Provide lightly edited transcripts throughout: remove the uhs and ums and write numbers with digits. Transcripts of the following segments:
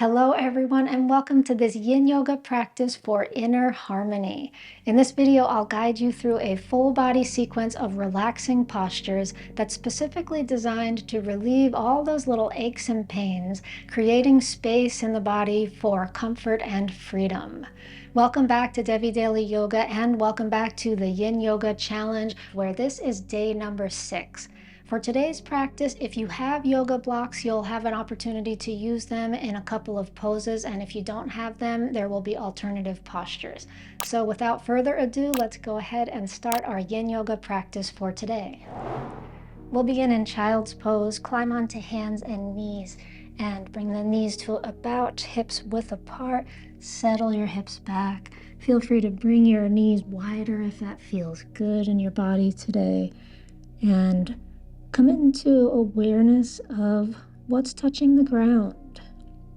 Hello everyone and welcome to this Yin Yoga practice for inner harmony. In this video, I'll guide you through a full body sequence of relaxing postures that's specifically designed to relieve all those little aches and pains, creating space in the body for comfort and freedom. Welcome back to Devi Daily Yoga and welcome back to the Yin Yoga Challenge, where this is day number 6. For today's practice, if you have yoga blocks, you'll have an opportunity to use them in a couple of poses, and if you don't have them, there will be alternative postures. So without further ado, let's go ahead and start our Yin Yoga practice for today. We'll begin in child's pose. Climb onto hands and knees and bring the knees to about hips width apart. Settle your hips back. Feel free to bring your knees wider if that feels good in your body today. And come into awareness of what's touching the ground.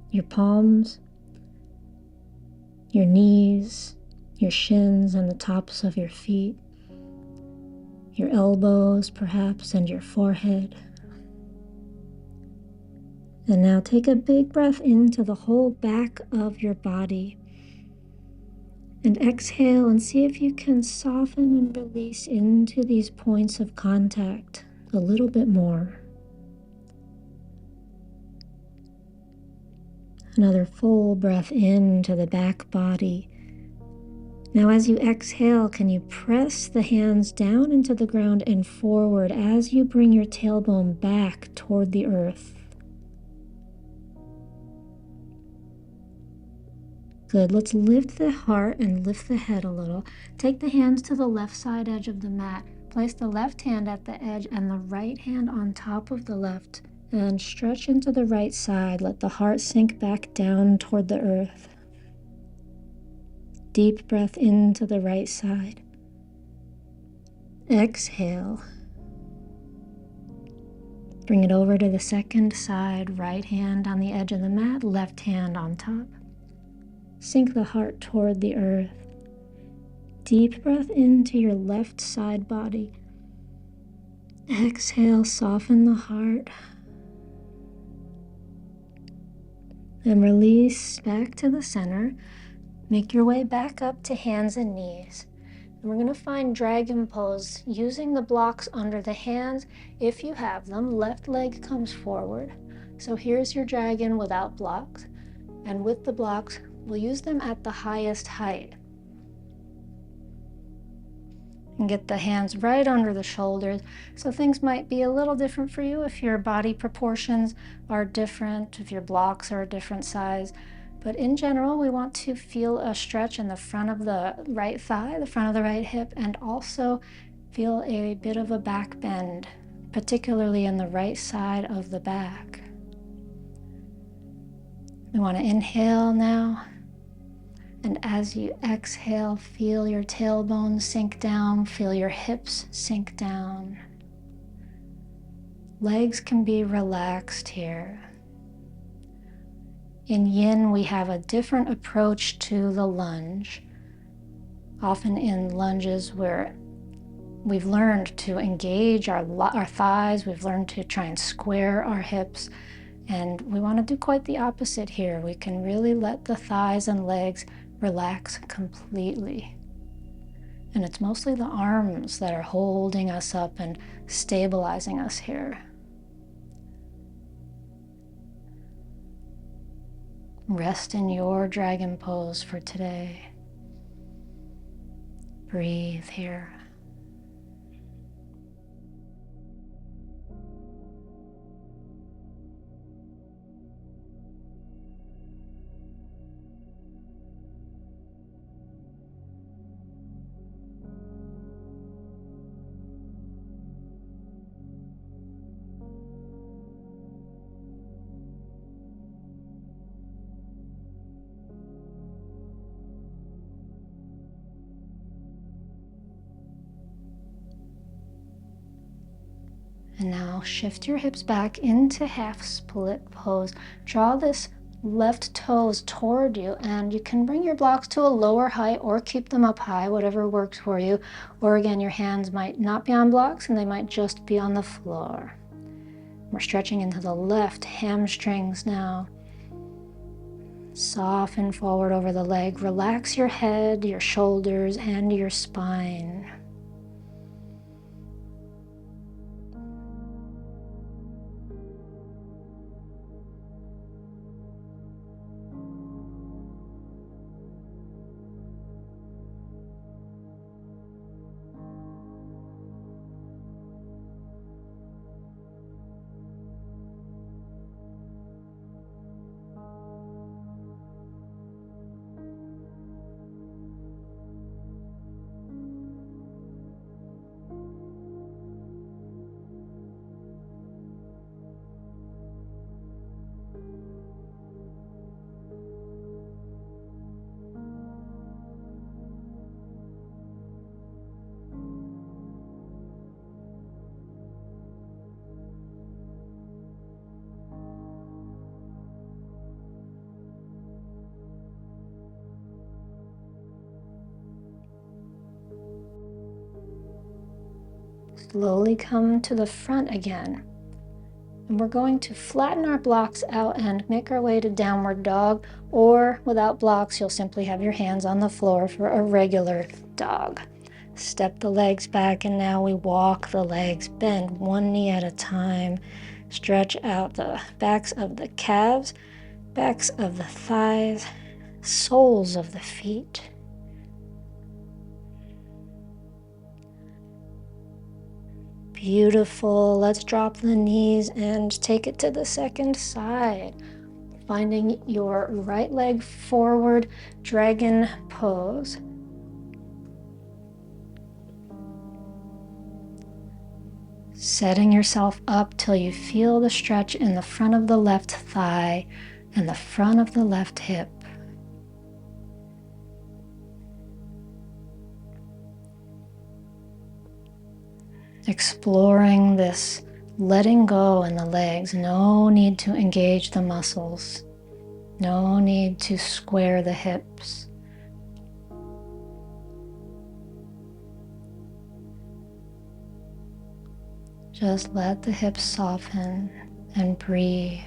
Your palms, your knees, your shins and the tops of your feet, your elbows perhaps, and your forehead. And now take a big breath into the whole back of your body. And exhale and see if you can soften and release into these points of contact a little bit more. Another full breath into the back body. Now as you exhale, can you press the hands down into the ground and forward as you bring your tailbone back toward the earth? Good. Let's lift the heart and lift the head a little. Take the hands to the left side edge of the mat. Place the left hand at the edge and the right hand on top of the left. And stretch into the right side. Let the heart sink back down toward the earth. Deep breath into the right side. Exhale. Bring it over to the second side. Right hand on the edge of the mat, left hand on top. Sink the heart toward the earth. Deep breath into your left side body. Exhale, soften the heart. And release back to the center. Make your way back up to hands and knees. And we're going to find dragon pose using the blocks under the hands. If you have them, left leg comes forward. So here's your dragon without blocks. And with the blocks, we'll use them at the highest height. And get the hands right under the shoulders. So things might be a little different for you if your body proportions are different, if your blocks are a different size. But in general, we want to feel a stretch in the front of the right thigh, the front of the right hip, and also feel a bit of a back bend, particularly in the right side of the back. We want to inhale now. And as you exhale, feel your tailbone sink down, feel your hips sink down. Legs can be relaxed here. In Yin, we have a different approach to the lunge. Often in lunges where we've learned to engage our thighs, we've learned to try and square our hips, and we want to do quite the opposite here. We can really let the thighs and legs relax completely. And it's mostly the arms that are holding us up and stabilizing us here. Rest in your dragon pose for today. Breathe here. And now shift your hips back into half split pose. Draw this left toes toward you, and you can bring your blocks to a lower height or keep them up high, whatever works for you. Or again, your hands might not be on blocks and they might just be on the floor. We're stretching into the left hamstrings now. Soften forward over the leg. Relax your head, your shoulders, and your spine. Slowly come to the front again. And we're going to flatten our blocks out and make our way to downward dog, or without blocks, you'll simply have your hands on the floor for a regular dog. Step the legs back, and now we walk the legs. Bend one knee at a time. Stretch out the backs of the calves, backs of the thighs, soles of the feet. Beautiful. Let's drop the knees and take it to the second side. Finding your right leg forward, dragon pose. Setting yourself up till you feel the stretch in the front of the left thigh and the front of the left hip. Exploring this letting go in the legs. No need to engage the muscles. No need to square the hips. Just let the hips soften and breathe.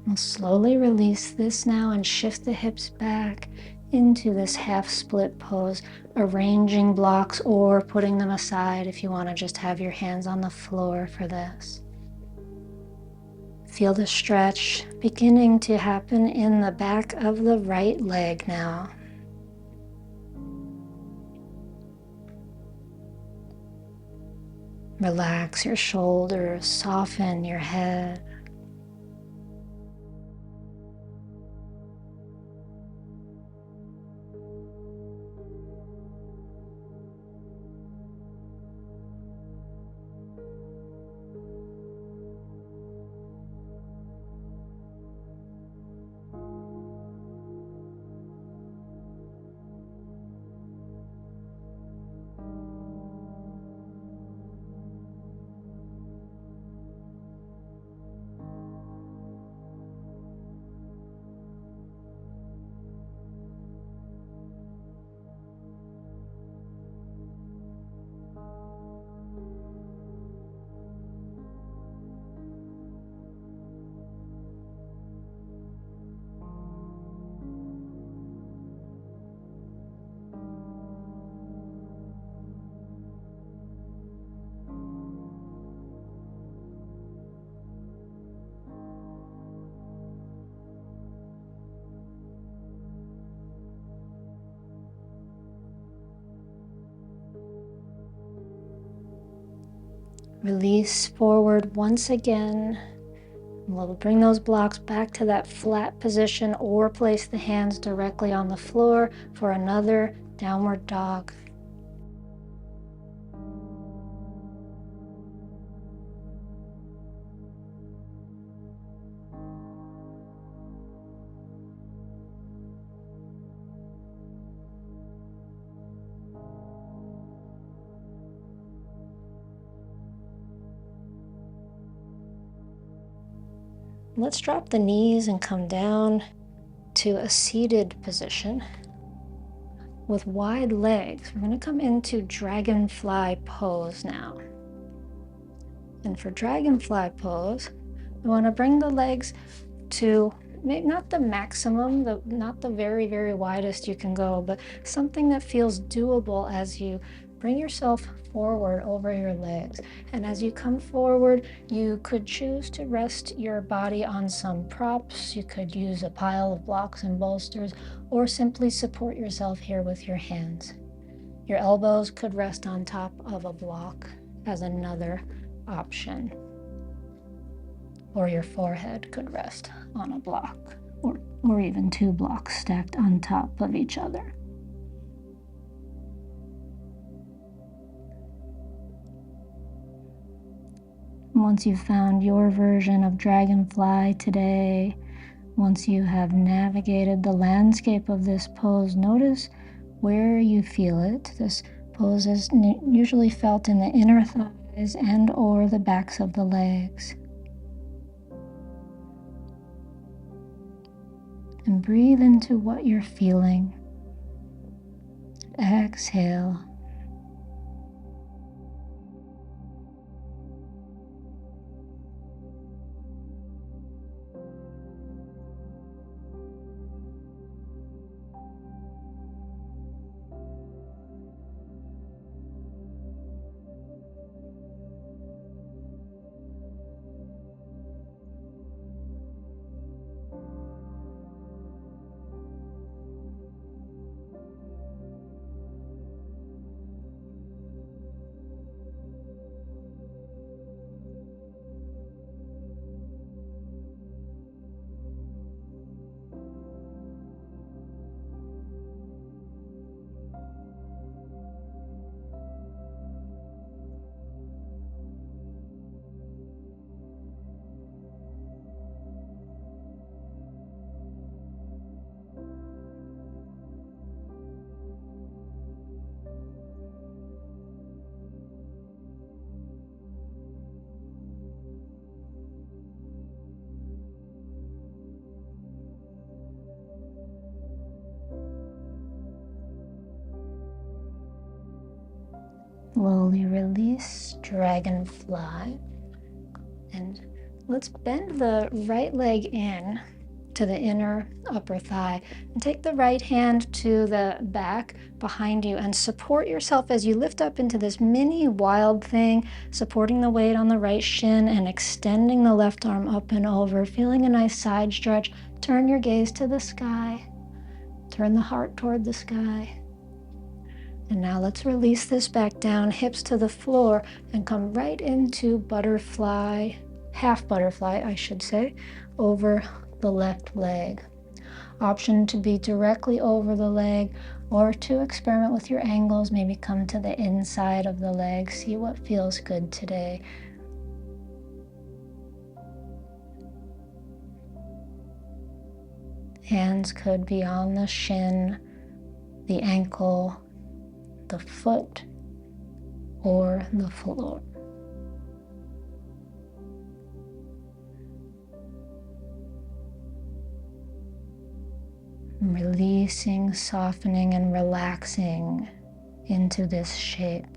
We'll slowly release this now and shift the hips back into this half split pose, arranging blocks or putting them aside if you want to just have your hands on the floor for this. Feel the stretch beginning to happen in the back of the right leg now. Relax your shoulders, soften your head. Release forward once again. We'll bring those blocks back to that flat position or place the hands directly on the floor for another downward dog. Let's drop the knees and come down to a seated position with wide legs. We're going to come into Dragonfly pose now. And for Dragonfly pose, we want to bring the legs to not the maximum, not the very, very widest you can go, but something that feels doable as you bring yourself forward over your legs. And as you come forward, you could choose to rest your body on some props. You could use a pile of blocks and bolsters, or simply support yourself here with your hands. Your elbows could rest on top of a block as another option. Or your forehead could rest on a block, or even two blocks stacked on top of each other. Once you've found your version of Dragonfly today, once you have navigated the landscape of this pose, notice where you feel it. This pose is usually felt in the inner thighs and or the backs of the legs. And breathe into what you're feeling. Exhale. Slowly release Dragonfly. And let's bend the right leg in to the inner upper thigh and take the right hand to the back behind you and support yourself as you lift up into this mini wild thing, supporting the weight on the right shin and extending the left arm up and over, feeling a nice side stretch. Turn your gaze to the sky. Turn the heart toward the sky. And now let's release this back down, hips to the floor, and come right into butterfly, half butterfly, I should say, over the left leg. Option to be directly over the leg, or to experiment with your angles, maybe come to the inside of the leg, see what feels good today. Hands could be on the shin, the ankle, the foot, or the floor. Releasing, softening, and relaxing into this shape.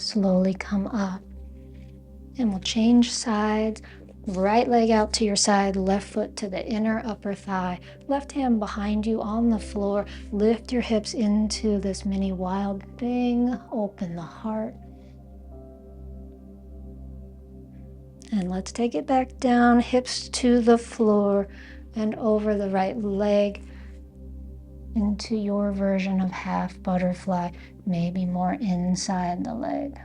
Slowly come up. And we'll change sides. Right leg out to your side, left foot to the inner upper thigh, left hand behind you on the floor. Lift your hips into this mini wild thing. Open the heart. And let's take it back down, hips to the floor and over the right leg into your version of half butterfly, maybe more inside the leg.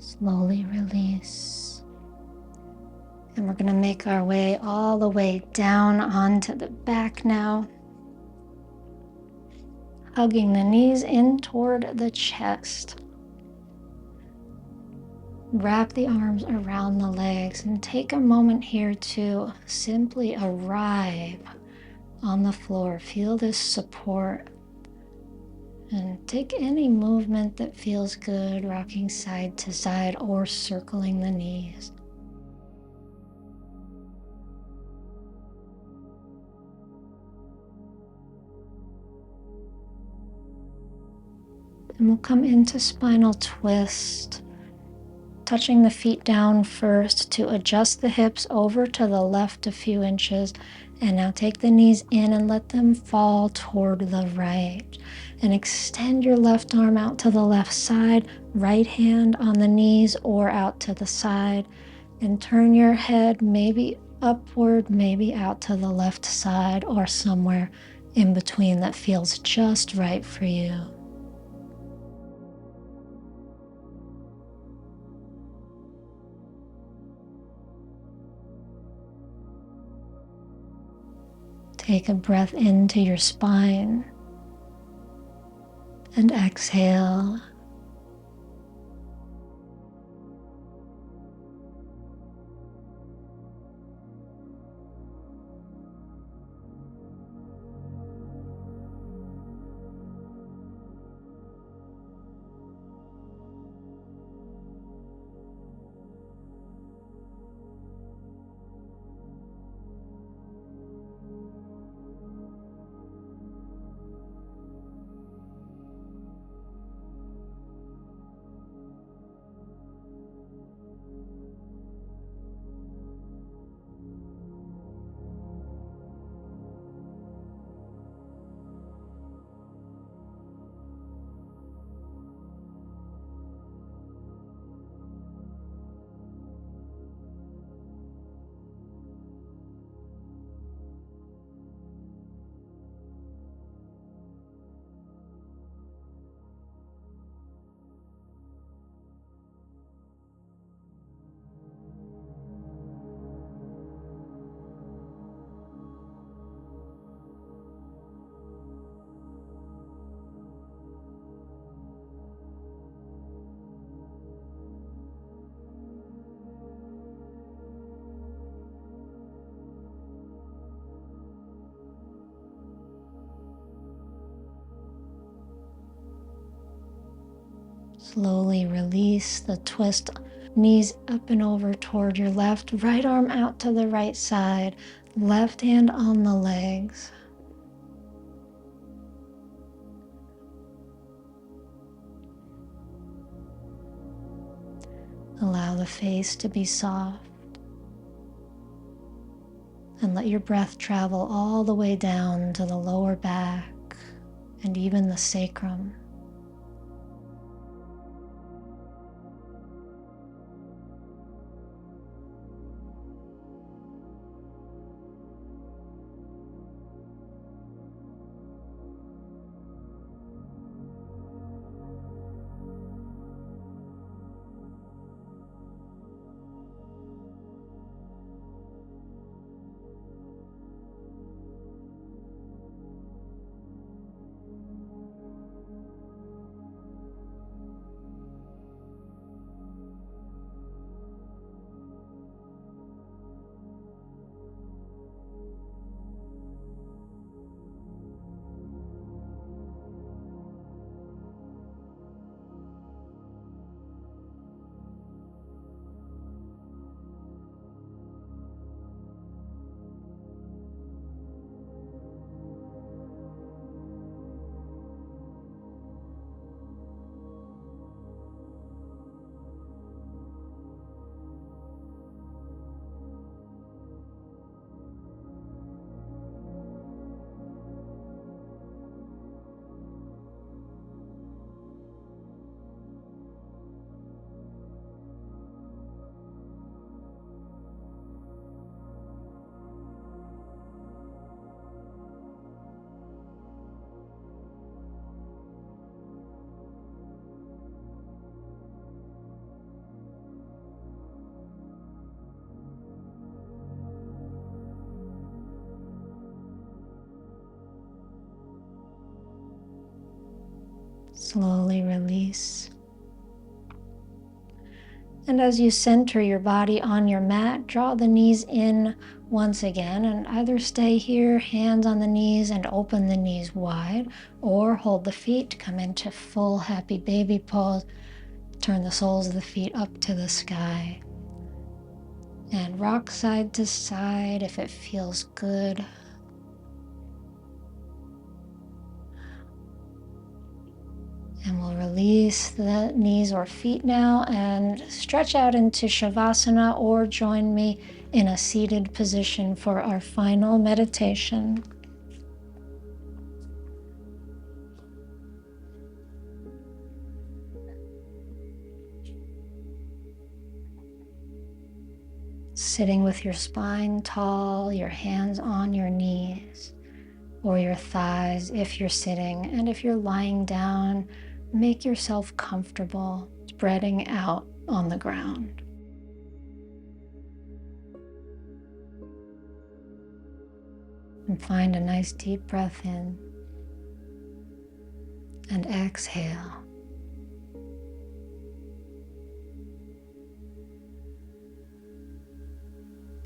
Slowly release. And we're going to make our way all the way down onto the back now. Hugging the knees in toward the chest. Wrap the arms around the legs and take a moment here to simply arrive on the floor. Feel this support. And take any movement that feels good, rocking side to side or circling the knees. And we'll come into spinal twist, touching the feet down first to adjust the hips over to the left a few inches. And now take the knees in and let them fall toward the right. And extend your left arm out to the left side, right hand on the knees or out to the side. And turn your head maybe upward, maybe out to the left side or somewhere in between that feels just right for you. Take a breath into your spine and exhale. Slowly release the twist. Knees up and over toward your left. Right arm out to the right side. Left hand on the legs. Allow the face to be soft. And let your breath travel all the way down to the lower back and even the sacrum. Slowly release. And as you center your body on your mat, draw the knees in once again and either stay here, hands on the knees and open the knees wide, or hold the feet, come into full happy baby pose, turn the soles of the feet up to the sky. And rock side to side if it feels good. And we'll release the knees or feet now and stretch out into Savasana, or join me in a seated position for our final meditation. Sitting with your spine tall, your hands on your knees or your thighs if you're sitting, and if you're lying down, make yourself comfortable, spreading out on the ground. And find a nice deep breath in and exhale.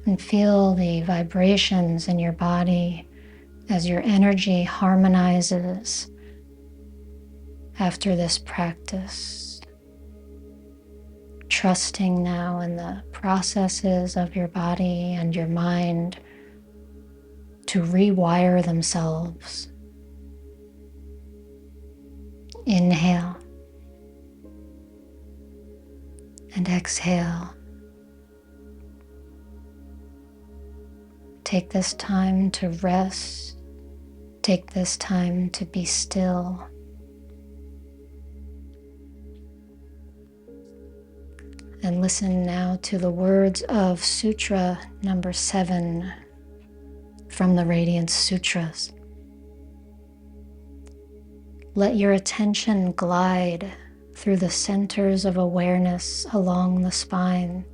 And feel the vibrations in your body as your energy harmonizes after this practice. Trusting now in the processes of your body and your mind to rewire themselves. Inhale and exhale. Take this time to rest. Take this time to be still. And listen now to the words of Sutra number 7 from the Radiance Sutras. Let your attention glide through the centers of awareness along the spine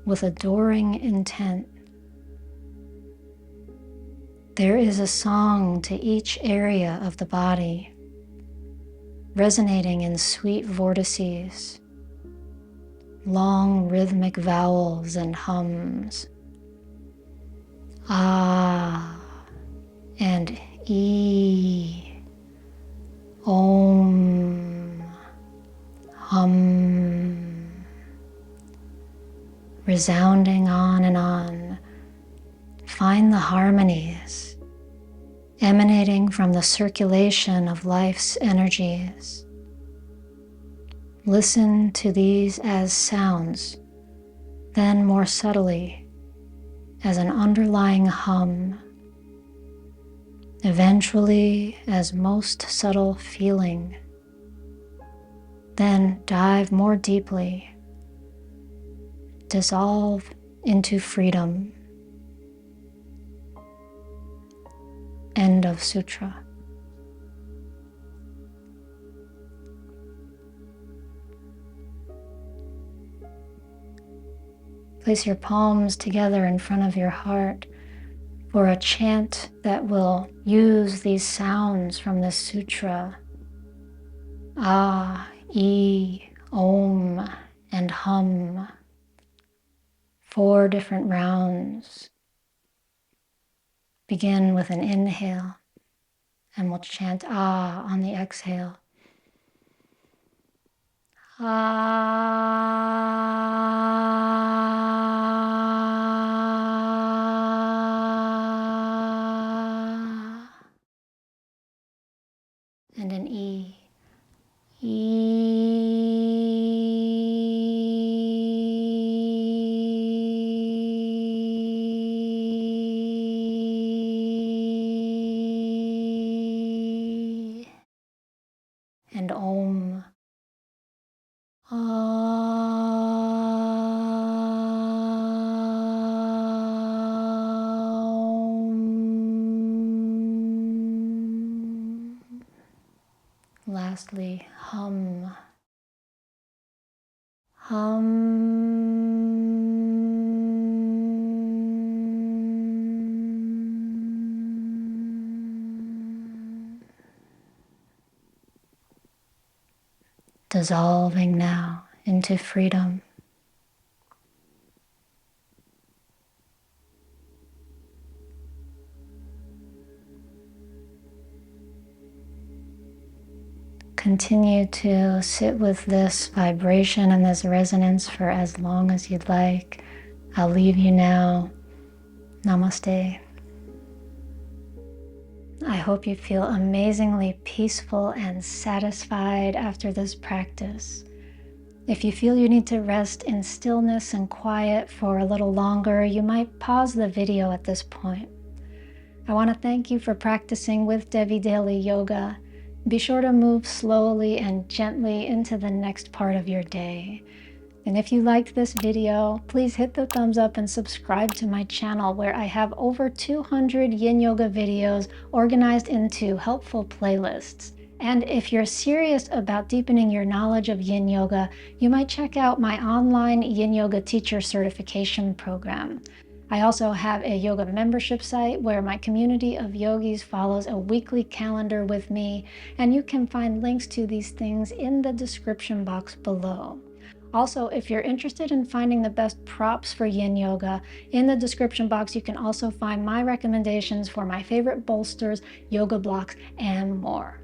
with adoring intent. There is a song to each area of the body, resonating in sweet vortices, long rhythmic vowels and hums. Ah and E, Om, Hum, resounding on and on. Find the harmonies emanating from the circulation of life's energies. Listen to these as sounds, then more subtly as an underlying hum, eventually as most subtle feeling. Then dive more deeply, dissolve into freedom. End of Sutra. Place your palms together in front of your heart for a chant that will use these sounds from this sutra. Ah, E, Om, and Hum. 4 different rounds. Begin with an inhale, and we'll chant Ah on the exhale. Ah. And an E. E. And Om. Lastly, hum. Hum. dissolving now into freedom. Continue to sit with this vibration and this resonance for as long as you'd like. I'll leave you now. Namaste. I hope you feel amazingly peaceful and satisfied after this practice. If you feel you need to rest in stillness and quiet for a little longer, you might pause the video at this point. I want to thank you for practicing with Devi Daily Yoga. Be sure to move slowly and gently into the next part of your day. And if you liked this video, please hit the thumbs up and subscribe to my channel where I have over 200 Yin Yoga videos organized into helpful playlists. And if you're serious about deepening your knowledge of Yin Yoga, you might check out my online Yin Yoga teacher certification program. I also have a yoga membership site where my community of yogis follows a weekly calendar with me, and you can find links to these things in the description box below. Also, if you're interested in finding the best props for Yin Yoga, in the description box you can also find my recommendations for my favorite bolsters, yoga blocks, and more.